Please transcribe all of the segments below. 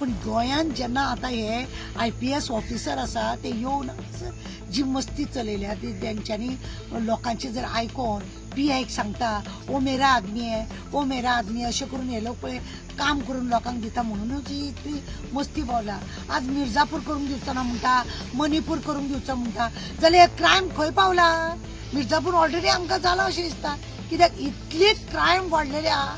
पण गोंयान जेन्ना आता हे IPS ऑफिसर आसा ते येवन जी मस्ती चलयल्या ती तेंच्यांनी लोकांचे जर आयकोन PIक सांगता ओ मेरा आदमी है ओ मेरा आदमी अशें करून हे लोक पळय काम करून लोकांक दिता म्हणूनच ही इतली मस्ती पावला। आज मिर्जापूर करून दिवचो ना म्हणटा, मणिपूर करून दिवचो म्हणटा, जाल्यार क्रायम खंय पावला? मिर्जापूर ऑलरेडी आमकां जाला अशें दिसता, कित्याक इतली क्रायम वाडलेली आहा,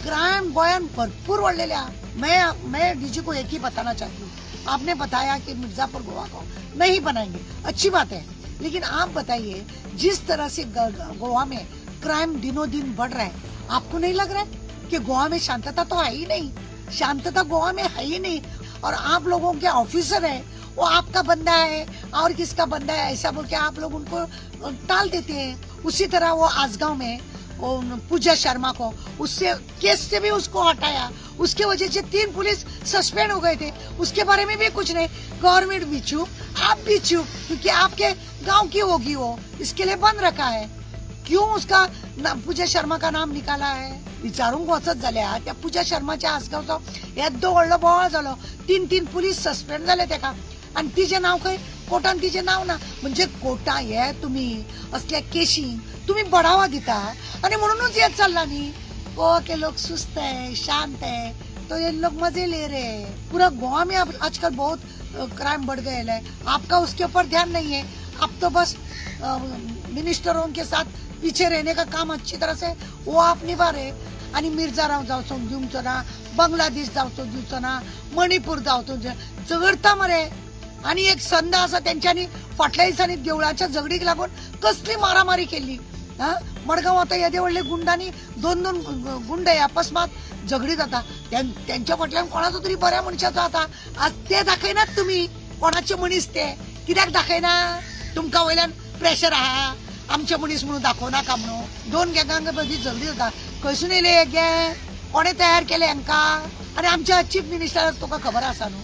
क्राइम गोयन भरपूर वाढलेले। मैं डीजी को एक ही बताना चाहती हूँ, आपने बताया कि मिर्जापुर गोवा को नहीं बनाएंगे, अच्छी बात है, लेकिन आप बताइए जिस तरह से गोवा में क्राइम दिनों दिन बढ़ रहा है, आपको नहीं लग रहा है कि गोवा में शांतता तो है ही नहीं? शांतता गोवा में है ही नहीं। और आप लोगों के ऑफिसर है, वो आपका बंदा है और किसका बंदा है ऐसा बोल के आप लोग उनको टाल देते हैं। उसी तरह वो आसगांव में पूजा शर्मा को उससे केस से भी उसको हटाया, उसके वजह से 3 पुलिस सस्पेंड हो गए थे, उसके बारे में भी कुछ नहीं। गवर्नमेंट भी चुप, आप भी चुप, क्योंकि आपके गांव की होगी वो, इसके लिए बंद रखा है। क्यों उसका पूजा शर्मा का नाम निकाला है? विचारूंक वचत जाल्यार त्या पूजा शर्माच्या आसगांवचो येदो व्हडलो बोवाळ जालो, 3 पुलिस सस्पेंड जाले तेका, आणि तिचे नाव खंय? कोर्टान तिचे नाव ना। म्हणजे कोर्टा हे तुम्ही असल्या केशींक तुम्ही बढ़ावा दिता आणि म्हणूनच ये चलला नी। गोवा के लोग सुस्त है, शांत है, तो ये लोग मजे ले रहे हैं। पूरा गोवा में अब आजकल बहुत क्राइम बढ़ गए है, आपका उसके ऊपर ध्यान नहीं है। आप तो बस मिनिस्टरों के साथ पीछे रहने का काम अच्छी तरह से वो आप निभा रहे। आणि मिर्जाराव जावचो दिवचो ना, बांगलादेश जावचो दिवचो ना, मणिपूर जावचो झगडता मरे। आणि एक संद आसा त्यांच्यानी फाटल्या दिसांनी देवळाच्या झगडीक लागून कसली मारामारी केली। मडगाव आता येदे व्हडले गुंडांनी 2 गुंड अकस्मात झगडी जाता, त्यांच्या फाटल्यान कोणाचो तरी बऱ्या मनशाचो आता। आज ते दाखयनात तुम्ही कोणाचे मनीस ते, कित्याक दाखयना? तुमका वयल्यान प्रेशर आहा आमचे मनीस म्हणून दाखोवनाका म्हणून। 2 गँगांक मदीं झगडी जाता, खंयसून येले हे गँग? कोणे तयार केले हांकां? आणि आमच्या चीफ मिनिस्टराक तुका खबर आसा न्हू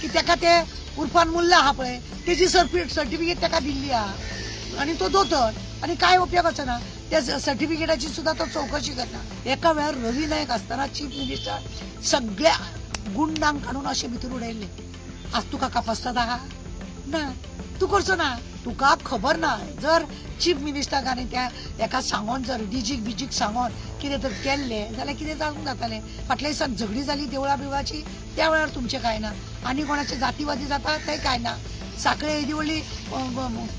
की तेका ते उर्फान मुल्ला आहा पळय, तेजी सर्टिफिकेट तेका दिल्ली आहा आणि तो दोतोर, आणि काय उपयोगाचो ना त्या सर्टिफिकेटाची सुद्धा तो चौकशी करना। एका वेळार रवी नायक असताना चीफ मिनिस्टर सगळ्या गुंडांक काढून अशे भितर उडयल्ले। आज तुका कापासतात आहा ना, तू करचो ना, तुका खबर ना। जर चीफ मिनिस्टरांनी त्या एका सांगोन जर डीजीक बिजीक सांगोन कितें तर केल्ले जाल्यार कितें जावंक जातालें। फाटल्या दिसाक झगडी जाली देवळा बिवळाची, त्या वेळार तुमचें काय ना, आनी कोणाचे जातीवादी जाता ते काय ना, साखळे येदी व्हडली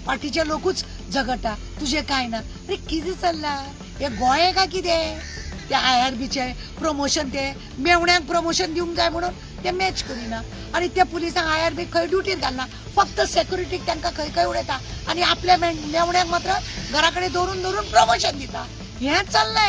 पार्टीचे लोकूच झगडटा, तुझे काय ना। अरे कितें चल्ला हे गोंय का कितें? त्या IRBचे प्रमोशन ते मेवण्यांक प्रमोशन दिवंक जाय म्हणून ते मॅच करिना, आणि त्या पुलिसांक IRB खंय ड्युटीर घालना, फक्त सेक्युरिटीक तांकां खंय खंय उडयता आणि आपल्या मेवण्यांक मात्र घरा कडेन दवरून प्रमोशन दिता। हेंच चल्लां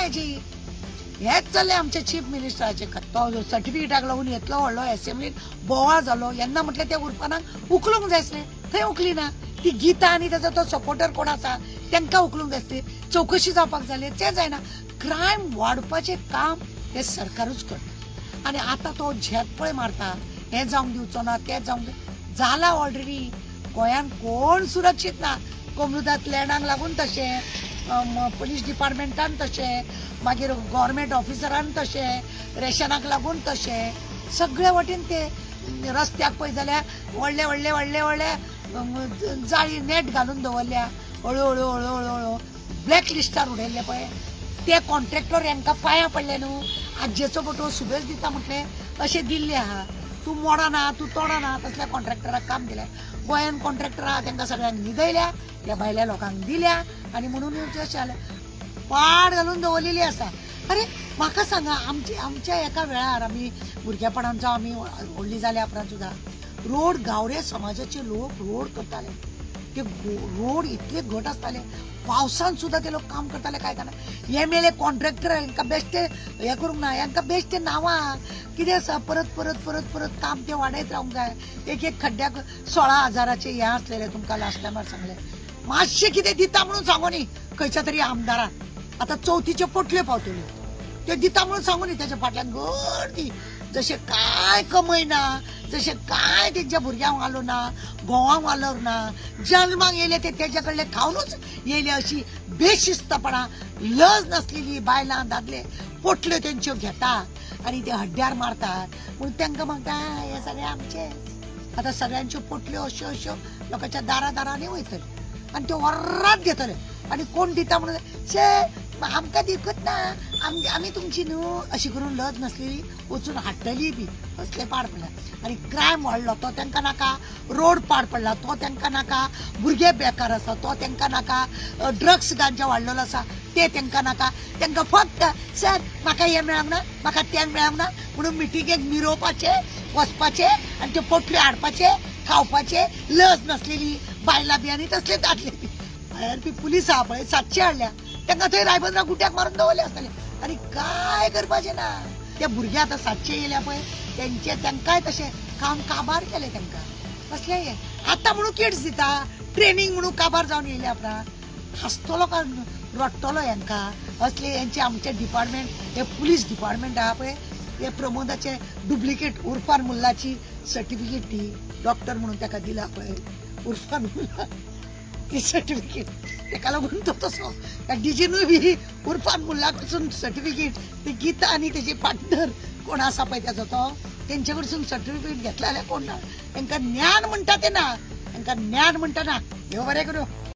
हेच चल्लें आमच्या चीफ मिनिस्टराचे। तो सर्टिफिकेटाक लागून येतलो व्हडलो असेंब्लीन बोवाळ जालो, येन्ना म्हटलें त्या उर्फानाक उखलूंक जाय आसलें, थंय उखली ना। ती गीता आणि त्याचा तो सपोर्टर कोण आसा तांकां उखलूंक जाय आसली, चौकशी जावपाक जाली, तें जायना। क्रायम वाडपाचें काम हे सरकारूच करता, आणि आता तो झेपळे मारता, हें जावंक दिवचो ना, तें जावंक जाला ऑलरेडी। गोंयान कोण सुरक्षीत ना, कोमरुदात लँडांक लागून तशें, पुलीस डिपार्टमेंटान तशें, मागीर गव्हर्नमेंट ऑफिसरान तशें, रेशनाक लागून तशें, सगळे वटेन ते रस्त्याक पळय जाल्यार व्हडले व्हडले व्हडले व्हडले जाळी नेट घालून दवरल्या, हळू हळू ब्लॅक लिस्टार उडयल्ले पळय ते कॉन्ट्रॅक्टर हांकां पांयां पडले न्हू। आज्जेचो फोटो सुबेज दिता म्हटलें अशें दिल्लें आहा, तूं मोडाना तूं तोडाना तसल्या कॉन्ट्रॅक्टराक काम दिलें। गोंयान कॉन्ट्रॅक्टर आहा तांकां सगळ्यांक न्हिदयल्या, त्या भायल्या लोकांक दिल्या, आणि म्हणून अशें जालें पाड घालून दवरलेली आसा। अरे म्हाका सांगा, आमच्या एका वेळार आमी भुरगेपणांचो आमी व्हडली जाल्या उपरांत सुद्दां रोड गावडे समाजाचे लोक रोड करताले, ते रोड इतले घट आसताले, पावसान सुद्धा ते लोक काम करताले। काय करना MLA कॉन्ट्रॅक्टर हांकां बेश्टे हे करूंक ना, हांकां बेश्टे नांवां कितें आसा, परत परत परत परत काम ते वाडयत रावंक जाय। एक खड्ड्याक 16,000चे हे आसलेले, तुमकां लास्ट टायमार सांगलें, मातशें कितें दिता म्हणून सांगो न्ही खंयच्या तरी आमदारान। आता 4थीचे पोटल्यो पावतल्यो, ते दिता म्हणून सांगो न्ही, त्याच्या फाटल्यान गर्दी, जशें काय कमयना, जशें काय तेंच्या भुरग्यांक घालो ना, गोवा वालोर ना जन्माक येयले ते तेजे कडले खावनूच येयले अशी बेशिस्तपणा लज नसलेली बायलां दादले पोटल्यो तेंच्यो घेतात आणि ते हड्ड्यार मारतात म्हणून तांकां म्हणटा हे सगळे आमचे आता सगळ्यांच्यो पोटल्यो अश्यो अश्यो लोकांच्या दारांनी वयतले आणि ते वरात घेतले आणि कोण दिता म्हणून शे आमकां दिकूच ना आमी तुमची न्हू अशी करून लज नसलेली वचून हाडटली बी असले पाड पडला आणि क्रायम वाडलो तो तांकां नाका रोड पाड पडला तो तांकां नाका भुरगे बेकार आसा तो तांकां नाका ड्रग्स गांजा वाडलेलो आसा ते तांकां नाका तांकां फक्त सर म्हाका हें मेळोंक ना म्हाका तें मेळोंक ना म्हणून मिटिंगेक मिरोवपाचे वचपाचे आनी ते पोटल्यो हाडपाचे खावपाचे लज नसलेली बायलां बी आनी तसले दादले बी भायर बी पुलीस आहा पळय 700 हाडल्या तांकां थंय रायबंदरा गुट्याक मारून दवरले आसतले आनी काय करपाचें ना ते भुरगे आतां 700 येयल्या पळय तांकांय तशें काम काबार केलें तांकां असलें हें आतां म्हणून किड्स दिता ट्रेनींग म्हणून काबार जावन येयले आपणा हांसतलो काय रडटलो हांकां असले हेंचे आमचे डिपार्टमेंट हे पुलीस डिपार्टमेंट आहा पळय हे प्रमोदाचे डुप्लिकेट उर्फान मुल्लाची सर्टिफिकेट ती डॉक्टर म्हणून ताका दिला पळय उर्फान मुल्ला ती सर्टिफिकेट ताका लागून तो तसो त्या डीजीनूय बी उर्फान मुल्ला कडसून सर्टिफिकेट ती गीता आनी तेजी पार्टनर कोण आसा पळय ताचो तो तेंचे कडसून सर्टिफिकेट घेतला जाल्यार कोण ना तांकां ज्ञान म्हणटा तें ना तांकां ज्ञान म्हणटा ना देव बरें करूं.